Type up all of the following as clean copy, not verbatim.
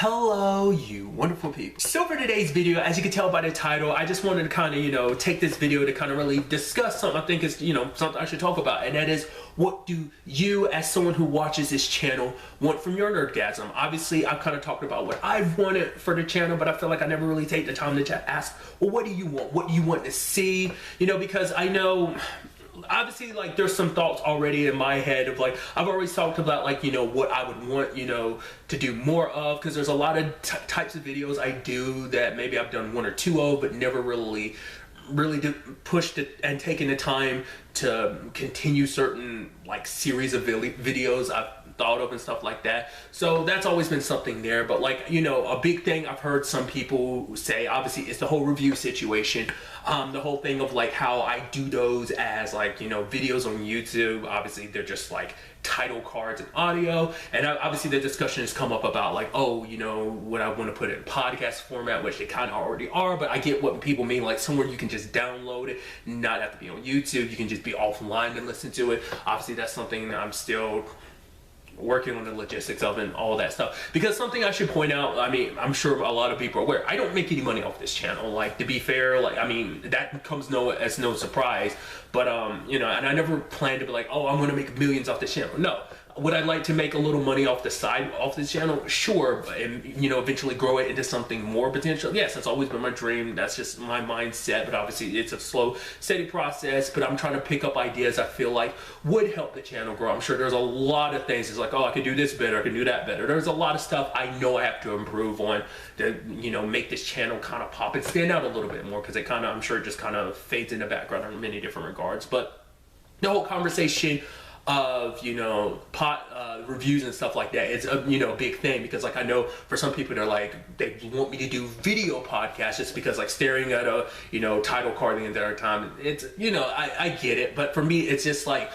Hello, you wonderful people. So for today's video, as you can tell by the title, I just wanted to kind of, take this video to kind of really discuss something I think is, something I should talk about. And that is, what do you, as someone who watches this channel, want from your nerdgasm? Obviously, I've kind of talked about what I've wanted for the channel, but I feel like I never really take the time to ask, well, what do you want? What do you want to see? Because I know, obviously, like, there's some thoughts already in my head of, like, I've always talked about, like, what I would want, to do more of, because there's a lot of types of videos I do that maybe I've done one or two of, but never really pushed it and taken the time to continue certain, like, series of videos I've thought of and stuff like that. So that's always been something there. But, like, a big thing I've heard some people say, obviously, is the whole review situation. The whole thing of, like, how I do those as, like, videos on YouTube. Obviously, they're just like title cards and audio, and obviously the discussion has come up about, like, oh, what I want to put it in podcast format, which they kind of already are, but I get what people mean, like somewhere you can just download it, not have to be on YouTube, you can just be offline and listen to it. Obviously that's something that I'm still working on the logistics of and all that stuff, because something I should point out, I mean, I'm sure a lot of people are aware, I don't make any money off this channel. Like, to be fair, like, I mean, that comes as no surprise, but and I never planned to be like, oh, I'm gonna make millions off this channel. No. Would I like to make a little money off the side off this channel? Sure, and eventually grow it into something more potential. Yes, that's always been my dream. That's just my mindset. But obviously, it's a slow, steady process. But I'm trying to pick up ideas I feel like would help the channel grow. I'm sure there's a lot of things. It's like, oh, I could do this better. I could do that better. There's a lot of stuff I know I have to improve on to make this channel kind of pop and stand out a little bit more, because it kind of, I'm sure, it just kind of fades in the background in many different regards. But the whole conversation of reviews and stuff like that, it's a big thing, because, like, I know for some people they're like, they want me to do video podcasts just because, like, staring at a title card the entire time, it's I get it, but for me it's just like,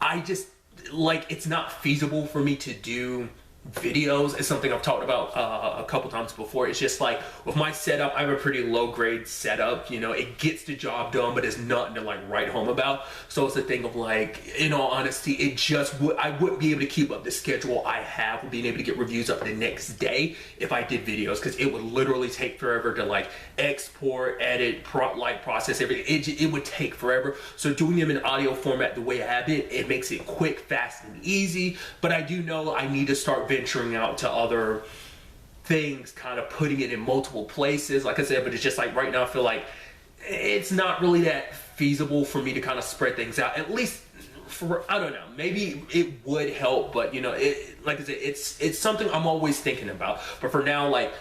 it's not feasible for me to do videos. It's something I've talked about a couple times before. It's just like, with my setup, I have a pretty low grade setup. It gets the job done, but it's nothing to, like, write home about. So it's a thing of, like, in all honesty, it just I wouldn't be able to keep up the schedule I have with being able to get reviews up the next day if I did videos, because it would literally take forever to, like, export, edit, process everything. It would take forever. So doing them in audio format the way I have it makes it quick, fast, and easy. But I do know I need to start venturing out to other things, kind of putting it in multiple places, like I said. But it's just like, right now I feel like it's not really that feasible for me to kind of spread things out, at least for, I don't know, maybe it would help, but like I said, it's something I'm always thinking about. But for now, like,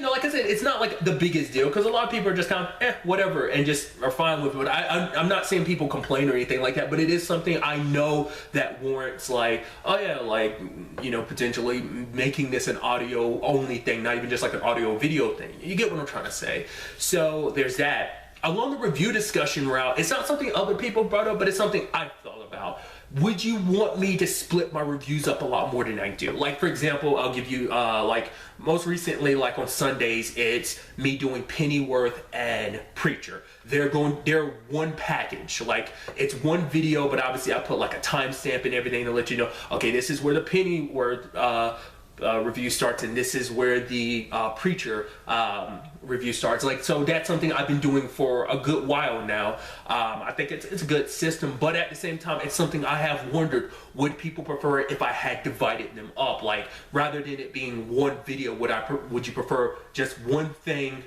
like I said, it's not like the biggest deal, because a lot of people are just kind of whatever, and just are fine with it. But I'm not saying people complain or anything like that, but it is something I know that warrants, like, oh yeah, like, potentially making this an audio only thing, not even just like an audio video thing. You get what I'm trying to say? So there's that. Along the review discussion route, it's not something other people brought up, but it's something I've thought about. Would you want me to split my reviews up a lot more than I do? Like, for example, I'll give you, like, most recently, like, on Sundays, it's me doing Pennyworth and Preacher. They're one package. Like, it's one video, but obviously I put, like, a timestamp and everything to let you know, okay, this is where the Pennyworth review starts, and this is where the Preacher review starts. Like, so that's something I've been doing for a good while now. I think it's a good system, but at the same time, it's something I have wondered, would people prefer it if I had divided them up? Like, rather than it being one video, would you prefer just one thing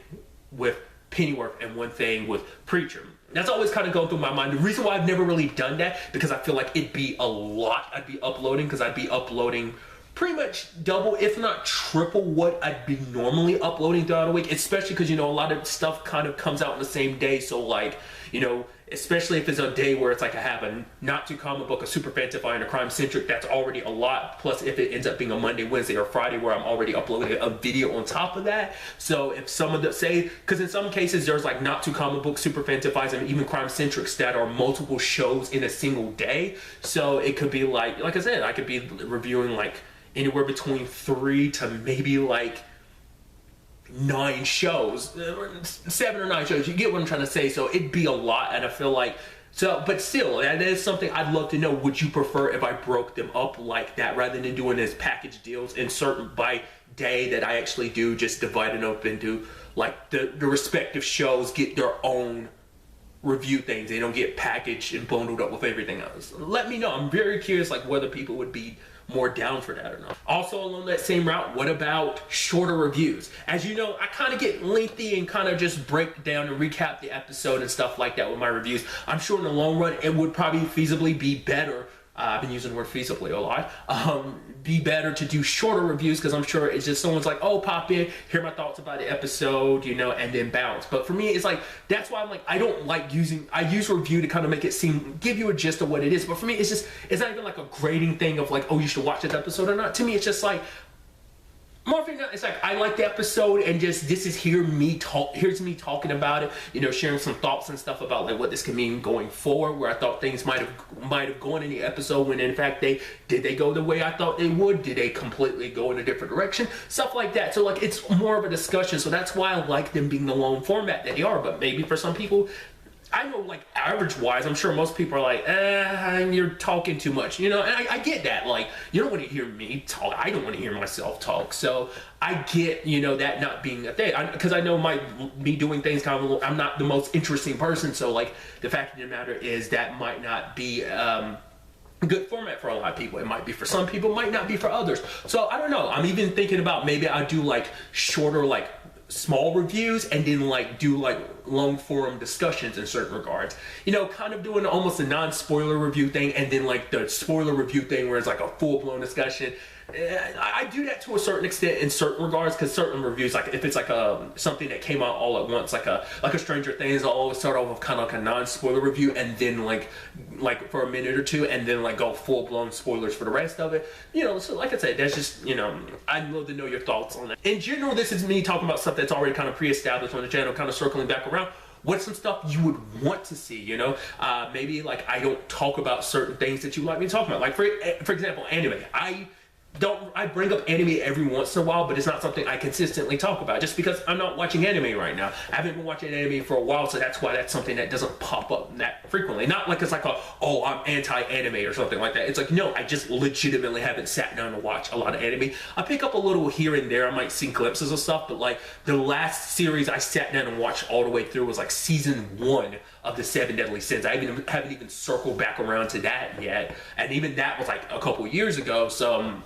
with Pennyworth and one thing with Preacher? That's always kind of going through my mind. The reason why I've never really done that, because I feel like it'd be a lot I'd be uploading, because I'd be uploading pretty much double, if not triple, what I'd be normally uploading throughout a week, especially because, a lot of stuff kind of comes out in the same day. So, like, especially if it's a day where it's like I have a not too comic book, a super fantasy, and a crime centric, that's already a lot. Plus, if it ends up being a Monday, Wednesday, or Friday where I'm already uploading a video on top of that. So if some of the, say, because in some cases there's like not too comic book, super fantasy, and even crime centrics that are multiple shows in a single day. So it could be like I said, I could be reviewing like anywhere between 3 to maybe like 9 shows, 7 or 9 shows. You get what I'm trying to say? So it'd be a lot, and I feel like So, but still, that is something I'd love to know. Would you prefer if I broke them up like that rather than doing this package deals in certain by day that I actually do, just divide it up into like the respective shows get their own review things. They don't get packaged and bundled up with everything else. Let me know. I'm very curious like whether people would be more down for that or not. Also along that same route, what about shorter reviews? As you know, I kind of get lengthy and kind of just break down and recap the episode and stuff like that with my reviews. I'm sure in the long run it would probably feasibly be better. I've been using the word feasibly a lot. Be better to do shorter reviews because I'm sure it's just someone's like, oh, pop in, hear my thoughts about the episode, you know, and then bounce. But for me, it's like, that's why I'm like, I don't like I use review to kind of make it seem, give you a gist of what it is. But for me, it's not even like a grading thing of like, oh, you should watch this episode or not. To me, it's just like, more often than not, it's like I like the episode and just here's me talking about it, you know, sharing some thoughts and stuff about like what this can mean going forward, where I thought things might have gone in the episode when in fact did they go the way I thought they would, did they completely go in a different direction, stuff like that. So like it's more of a discussion, so that's why I like them being the long format that they are. But maybe for some people, I know, like, average-wise, I'm sure most people are like, you're talking too much, you know, and I get that. Like, you don't want to hear me talk. I don't want to hear myself talk. So I get, you know, that not being a thing. Because I know me doing things kind of, I'm not the most interesting person. So, like, the fact of the matter is that might not be a good format for a lot of people. It might be for some people, might not be for others. So, I don't know. I'm even thinking about maybe I do, like, shorter, like, small reviews and then like do like long forum discussions in certain regards, you know, kind of doing almost a non-spoiler review thing and then like the spoiler review thing where it's like a full-blown discussion. I do that to a certain extent in certain regards, because certain reviews, like if it's like something that came out all at once, like a Stranger Things, I'll always start off with kind of like a non-spoiler review and then like for a minute or two and then like go full-blown spoilers for the rest of it, you know. So like I said, that's just, you know, I'd love to know your thoughts on that. In general, this is me talking about stuff that's already kind of pre-established on the channel, kind of circling back around. What's some stuff you would want to see, you know? Maybe like I don't talk about certain things that you like me to talk about. Like for example, anime. I bring up anime every once in a while, but it's not something I consistently talk about just because I'm not watching anime right now. I haven't been watching anime for a while, so that's why that's something that doesn't pop up that frequently. Not like it's like oh, I'm anti-anime or something like that. It's like, no, I just legitimately haven't sat down to watch a lot of anime. I pick up a little here and there. I might see glimpses of stuff, but like the last series I sat down and watched all the way through was like season 1 of the 7 Deadly Sins. I haven't even circled back around to that yet. And even that was like a couple years ago, so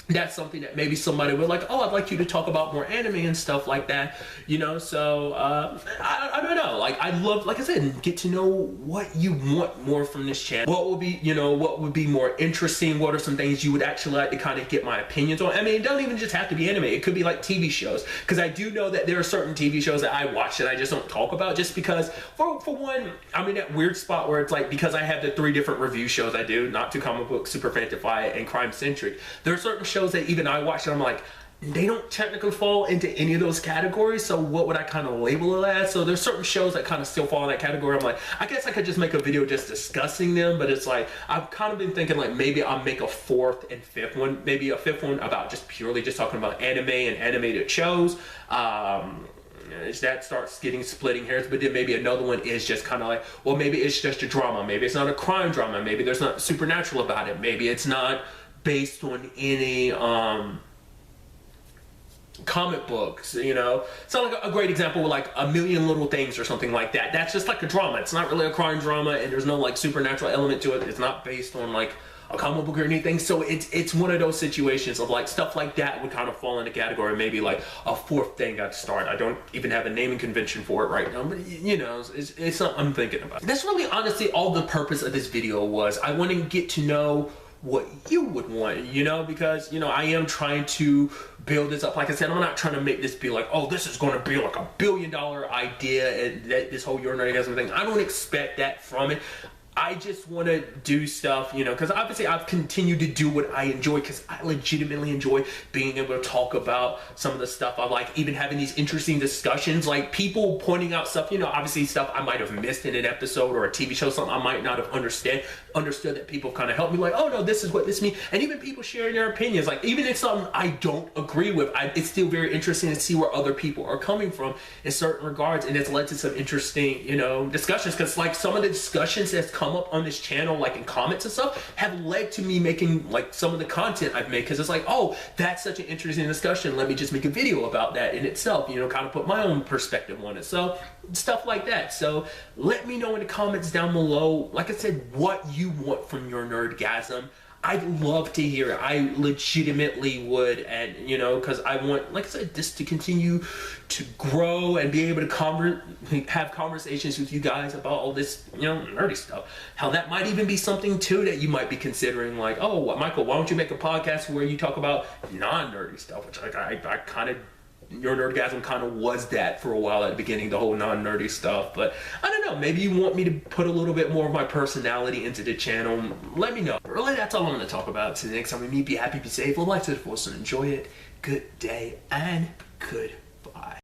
that's something that maybe somebody would like, oh, I'd like you to talk about more anime and stuff like that, you know. So I don't know, like I'd love, like I said, get to know what you want more from this channel. What would be, you know, what would be more interesting? What are some things you would actually like to kind of get my opinions on? I mean, it doesn't even just have to be anime. It could be like TV shows, because I do know that there are certain TV shows that I watch that I just don't talk about, just because for one, I'm in that weird spot where it's like, because I have the 3 different review shows I do, Not Too Comic Book, Super Fantify, and Crime Centric. There are certain shows that even I watch and I'm like, they don't technically fall into any of those categories, so what would I kind of label it as? So there's certain shows that kind of still fall in that category. I'm like, I guess I could just make a video just discussing them, but it's like, I've kind of been thinking like maybe I'll make a 4th and 5th one, maybe a 5th one about just purely just talking about anime and animated shows. That starts getting splitting hairs, but then maybe another one is just kind of like, well, maybe it's just a drama, maybe it's not a crime drama, maybe there's not supernatural about it, maybe it's not based on any comic books, you know. So like a great example with like A Million Little Things or something like that. That's just like a drama. It's not really a crime drama, and there's no like supernatural element to it. It's not based on like a comic book or anything. So it's one of those situations of like stuff like that would kind of fall in the category, maybe like a 4th thing I'd start. I don't even have a naming convention for it right now, but you know, it's something I'm thinking about. That's really honestly all the purpose of this video was. I want to get to know what you would want, you know, because, you know, I am trying to build this up. Like I said, I'm not trying to make this be like, oh, this is going to be like $1 billion idea and that this whole YourNerdgasm thing. I don't expect that from it. I just want to do stuff, you know, because obviously I've continued to do what I enjoy, because I legitimately enjoy being able to talk about some of the stuff I like, even having these interesting discussions, like people pointing out stuff, you know, obviously stuff I might have missed in an episode or a TV show, something I might not have understood that people kind of helped me, like, oh no, this is what this means, and even people sharing their opinions, like even if it's something I don't agree with, it's still very interesting to see where other people are coming from in certain regards, and it's led to some interesting, you know, discussions, because like some of the discussions that's come up on this channel, like in comments and stuff, have led to me making like some of the content I've made, because it's like, oh, that's such an interesting discussion, let me just make a video about that in itself, you know, kind of put my own perspective on it. So stuff like that. So let me know in the comments down below, like I said, what you want from your nerdgasm. I'd love to hear it. I legitimately would, and you know, because I want, like I said, this to continue to grow and be able to have conversations with you guys about all this, you know, nerdy stuff. How that might even be something too that you might be considering, like, oh, Michael, why don't you make a podcast where you talk about non-nerdy stuff, which like I kind of, Your Nerdgasm kind of was that for a while at the beginning, the whole non-nerdy stuff. But I don't know, maybe you want me to put a little bit more of my personality into the channel. Let me know. But really, that's all I'm going to talk about. So next time we meet, be happy, be safe, live life to the fullest, and enjoy it. Good day and good